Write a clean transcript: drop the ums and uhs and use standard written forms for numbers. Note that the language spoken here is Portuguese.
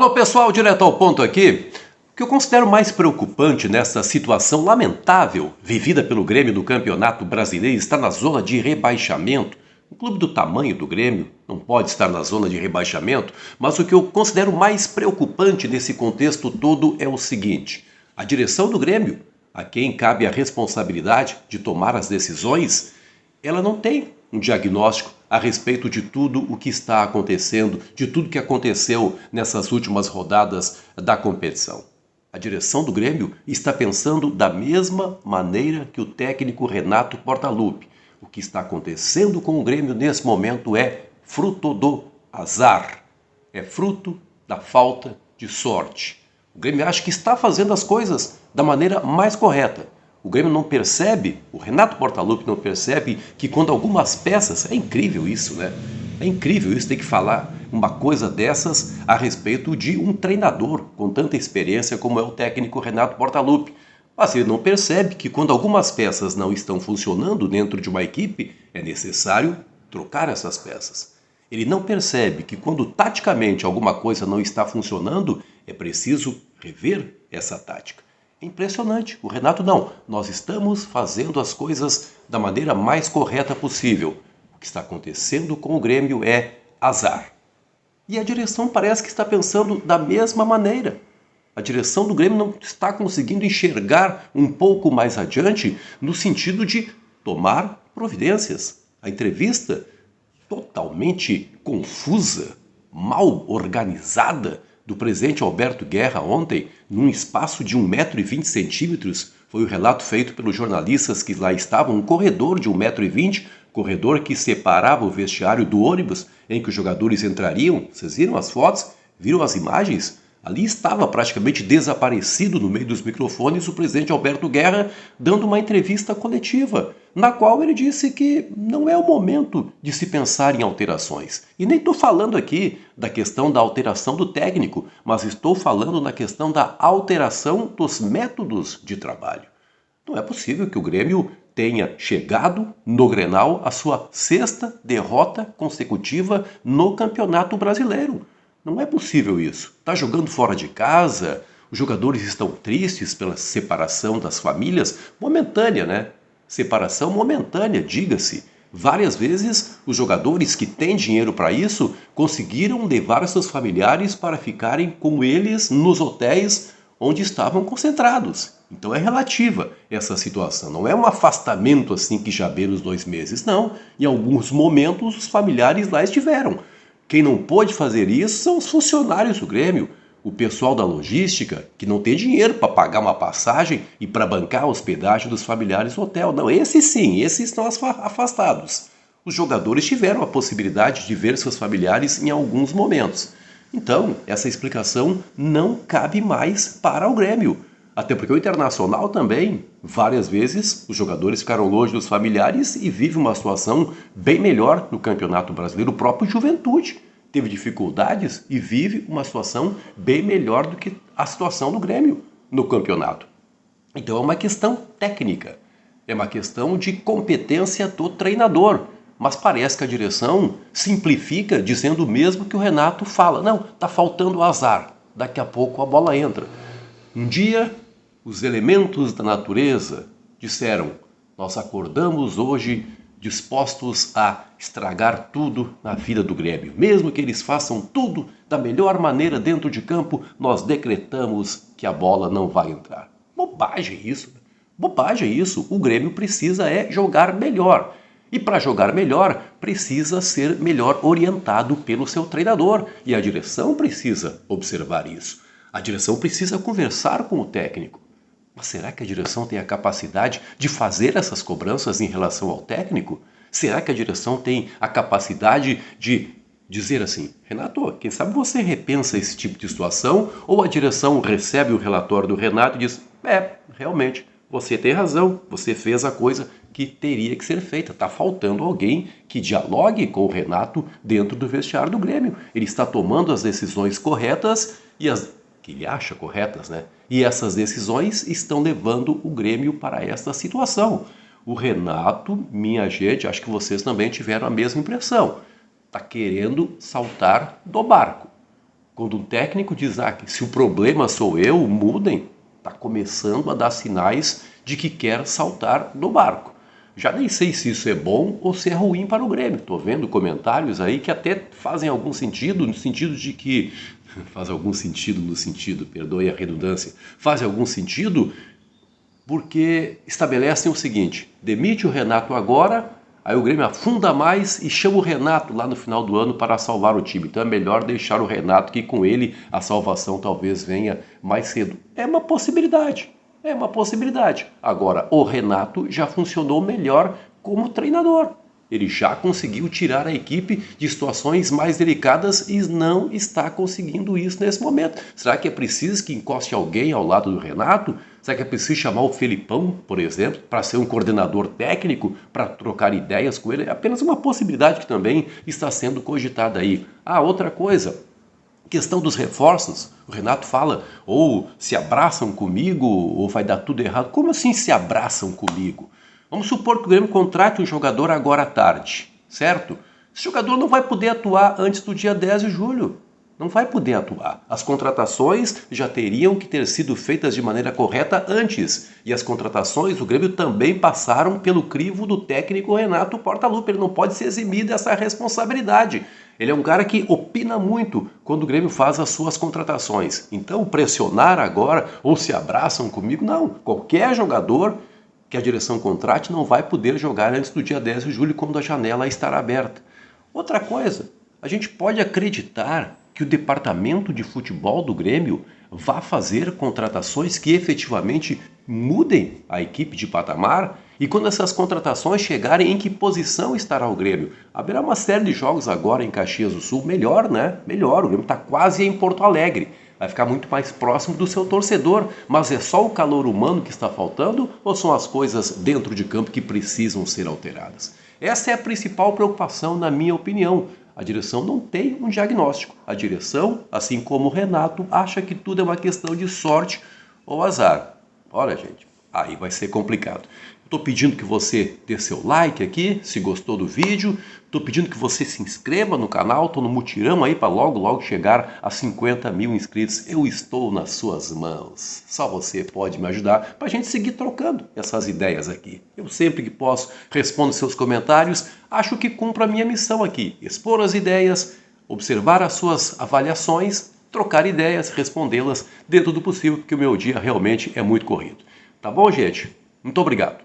Fala pessoal, direto ao ponto aqui. O que eu considero mais preocupante nessa situação lamentável vivida pelo Grêmio no Campeonato Brasileiro está na zona de rebaixamento. Um clube do tamanho do Grêmio não pode estar na zona de rebaixamento, mas o que eu considero mais preocupante nesse contexto todo é o seguinte: a direção do Grêmio, a quem cabe a responsabilidade de tomar as decisões, ela não tem um diagnóstico a respeito de tudo o que está acontecendo, de tudo que aconteceu nessas últimas rodadas da competição. A direção do Grêmio está pensando da mesma maneira que o técnico Renato Portaluppi. O que está acontecendo com o Grêmio nesse momento é fruto do azar, é fruto da falta de sorte. O Grêmio acha que está fazendo as coisas da maneira mais correta. O Grêmio não percebe, o Renato Portaluppi não percebe que quando algumas peças... É incrível isso, né? É incrível isso, ter que falar uma coisa dessas a respeito de um treinador com tanta experiência como é o técnico Renato Portaluppi. Mas ele não percebe que quando algumas peças não estão funcionando dentro de uma equipe, é necessário trocar essas peças. Ele não percebe que quando taticamente alguma coisa não está funcionando, é preciso rever essa tática. É impressionante. O Renato não. Nós estamos fazendo as coisas da maneira mais correta possível. O que está acontecendo com o Grêmio é azar. E a direção parece que está pensando da mesma maneira. A direção do Grêmio não está conseguindo enxergar um pouco mais adiante no sentido de tomar providências. A entrevista totalmente confusa, mal organizada do presidente Alberto Guerra ontem, num espaço de 1,20 m, foi o relato feito pelos jornalistas que lá estavam, um corredor de 1,20 m, corredor que separava o vestiário do ônibus em que os jogadores entrariam. Vocês viram as fotos? Viram as imagens? Ali estava praticamente desaparecido no meio dos microfones o presidente Alberto Guerra dando uma entrevista coletiva, na qual ele disse que não é o momento de se pensar em alterações. E nem estou falando aqui da questão da alteração do técnico, mas estou falando na questão da alteração dos métodos de trabalho. Não é possível que o Grêmio tenha chegado no Grenal a sua 6ª derrota consecutiva no Campeonato Brasileiro. Não é possível isso. Está jogando fora de casa, os jogadores estão tristes pela separação das famílias, momentânea, né? Separação momentânea, diga-se. Várias vezes os jogadores que têm dinheiro para isso conseguiram levar seus familiares para ficarem com eles nos hotéis onde estavam concentrados. Então é relativa essa situação, não é um afastamento assim que já beira os 2 meses, não. Em alguns momentos os familiares lá estiveram. Quem não pôde fazer isso são os funcionários do Grêmio, o pessoal da logística, que não tem dinheiro para pagar uma passagem e para bancar a hospedagem dos familiares no hotel. Não, esses sim, esses estão afastados. Os jogadores tiveram a possibilidade de ver seus familiares em alguns momentos. Então, essa explicação não cabe mais para o Grêmio. Até porque o Internacional também, várias vezes, os jogadores ficaram longe dos familiares e vive uma situação bem melhor no Campeonato Brasileiro. O próprio Juventude teve dificuldades e vive uma situação bem melhor do que a situação do Grêmio no campeonato. Então é uma questão técnica, é uma questão de competência do treinador. Mas parece que a direção simplifica dizendo o mesmo que o Renato fala. Não, está faltando azar, daqui a pouco a bola entra. Um dia, os elementos da natureza disseram: nós acordamos hoje dispostos a estragar tudo na vida do Grêmio. Mesmo que eles façam tudo da melhor maneira dentro de campo, nós decretamos que a bola não vai entrar. Bobagem isso. Bobagem isso. O Grêmio precisa jogar melhor. E para jogar melhor, precisa ser melhor orientado pelo seu treinador. E a direção precisa observar isso. A direção precisa conversar com o técnico. Mas será que a direção tem a capacidade de fazer essas cobranças em relação ao técnico? Será que a direção tem a capacidade de dizer assim: Renato, quem sabe você repensa esse tipo de situação? Ou a direção recebe o relatório do Renato e diz: realmente, você tem razão, você fez a coisa que teria que ser feita. Está faltando alguém que dialogue com o Renato dentro do vestiário do Grêmio. Ele está tomando as decisões corretas e as que ele acha corretas, né? E essas decisões estão levando o Grêmio para esta situação. O Renato, minha gente, acho que vocês também tiveram a mesma impressão. Está querendo saltar do barco. Quando um técnico diz que se o problema sou eu, mudem, está começando a dar sinais de que quer saltar do barco. Já nem sei se isso é bom ou se é ruim para o Grêmio. Estou vendo comentários aí que até fazem algum sentido, no sentido de que... Faz algum sentido no sentido, perdoe a redundância, faz algum sentido porque estabelecem o seguinte: demite o Renato agora, aí o Grêmio afunda mais e chama o Renato lá no final do ano para salvar o time. Então é melhor deixar o Renato, que com ele a salvação talvez venha mais cedo. É uma possibilidade. É uma possibilidade. Agora, o Renato já funcionou melhor como treinador. Ele já conseguiu tirar a equipe de situações mais delicadas e não está conseguindo isso nesse momento. Será que é preciso que encoste alguém ao lado do Renato? Será que é preciso chamar o Felipão, por exemplo, para ser um coordenador técnico, para trocar ideias com ele? É apenas uma possibilidade que também está sendo cogitada aí. Outra coisa. Questão dos reforços, o Renato fala, ou se abraçam comigo, ou vai dar tudo errado. Como assim se abraçam comigo? Vamos supor que o Grêmio contrate um jogador agora à tarde, certo? Esse jogador não vai poder atuar antes do dia 10 de julho. Não vai poder atuar. As contratações já teriam que ter sido feitas de maneira correta antes. E as contratações do Grêmio também passaram pelo crivo do técnico Renato Portaluppi. Ele não pode se eximir dessa responsabilidade. Ele é um cara que opina muito quando o Grêmio faz as suas contratações. Então, pressionar agora, ou se abraçam comigo, não. Qualquer jogador que a direção contrate não vai poder jogar antes do dia 10 de julho, quando a janela estará aberta. Outra coisa, a gente pode acreditar que o departamento de futebol do Grêmio vá fazer contratações que efetivamente mudem a equipe de patamar? E quando essas contratações chegarem, em que posição estará o Grêmio? Haverá uma série de jogos agora em Caxias do Sul, melhor, né? Melhor, o Grêmio está quase em Porto Alegre. Vai ficar muito mais próximo do seu torcedor, mas é só o calor humano que está faltando ou são as coisas dentro de campo que precisam ser alteradas? Essa é a principal preocupação, na minha opinião. A direção não tem um diagnóstico. A direção, assim como o Renato, acha que tudo é uma questão de sorte ou azar. Olha, gente, aí vai ser complicado. Estou pedindo que você dê seu like aqui, se gostou do vídeo. Estou pedindo que você se inscreva no canal. Estou no mutirão aí para logo chegar a 50 mil inscritos. Eu estou nas suas mãos. Só você pode me ajudar para a gente seguir trocando essas ideias aqui. Eu sempre que posso respondo seus comentários. Acho que cumpro a minha missão aqui. Expor as ideias, observar as suas avaliações, trocar ideias, respondê-las dentro do possível, porque o meu dia realmente é muito corrido. Tá bom, gente? Muito obrigado.